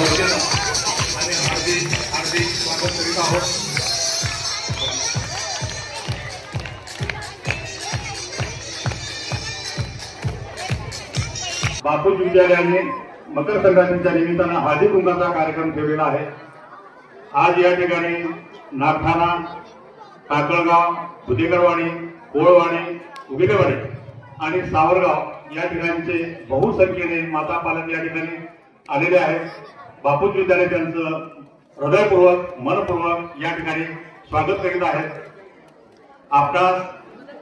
वतीनं आणि हार्दिक हार्दिक स्वागत करीत आहोत. बापूजी विद्यालयाने मकर संक्रांतीच्या निमित्तानं हळदी कुंकाचा कार्यक्रम ठेवलेला आहे. आज या ठिकाणी नागठाणा, काकळगाव, सुदेकरवाडी, कोळवाडी, उगेलेवाडी आणि सावरगाव या ठिकाणचे बहुसंख्येने माता पालक या ठिकाणी आलेले आहेत. बापूजी विद्यालय त्यांचं हृदयपूर्वक मनपूर्वक या ठिकाणी स्वागत करीत आहेत. आपणास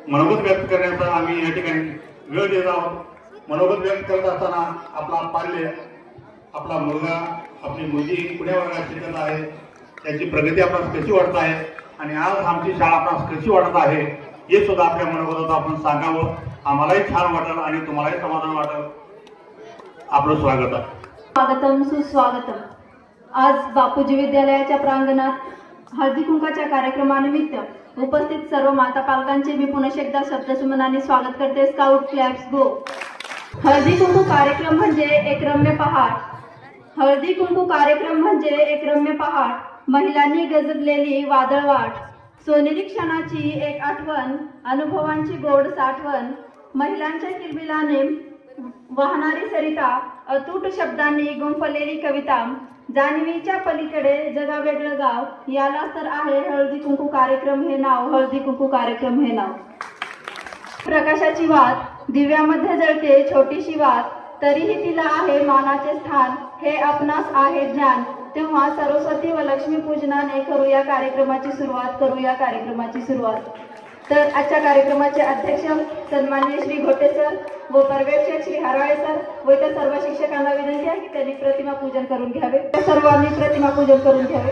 मनोगत व्यक्त करण्याचा आम्ही या ठिकाणी वेळ देत आहोत. मनोगत व्यक्त करत असताना आपला पाल्य, आपला मुलगा, आपली मुलगी पुणे वर्गात शिकत आहे, त्याची प्रगती आपणास कशी वाटत आहे आणि आज आमची शाळा आपणास कशी वाटत आहे हे सुद्धा आपल्या मनोगतात आपण सांगावं. आम्हालाही छान वाटेल आणि तुम्हालाही समाधान वाटेल. आपलं स्वागत आहे. स्वागतम सुस्वागतम. आज बापूजी विद्यालयाच्या प्रांगणात हळदी कुंकाच्या कार्यक्रमानिमित्त उपस्थित सर्व माता पालकांचे मी पुन्हा एकदा शब्दसुमनाने स्वागत करते. स्काउट क्लॅप्स गो. हळदी कुंकू कार्यक्रम म्हणजे एक रम्य पहाट. हळदी कुंकू कार्यक्रम म्हणजे एक रम्य पहाट. महिलांनी गजबलेली वादळवाट, सोनेरी क्षणाची एक आठवण, अनुभवांची गोड साठवण, महिलांच्या किलबिलाने वाहणारी सरिता, अतूट शब्दांनी गुंफलेली कविता, जाणीवीच्या पलीकडे जगा वेगळं गाव, याला तर आहे हळदी कुंकू कार्यक्रम हे नाव. हळदी कुंकू कार्यक्रम हे नाव. प्रकाशाची वात दिव्यामध्ये जळते छोटीशी वात, तरीही तिला आहे मानाचे स्थान, हे आपणास आहे ज्ञान. तेव्हा सरस्वती व लक्ष्मी पूजनाने करूया कार्यक्रमाची सुरुवात. करूया कार्यक्रमाची सुरुवात. तर आजच्या कार्यक्रमाचे अध्यक्ष सन्माननीय श्री घोटे सर व पर्यवेक्षक श्री हराळे सर व इतर सर्व शिक्षकांना विनंती आहे की त्यांनी प्रतिमा पूजन करून घ्यावे. सर्वांनी प्रतिमा पूजन करून घ्यावे.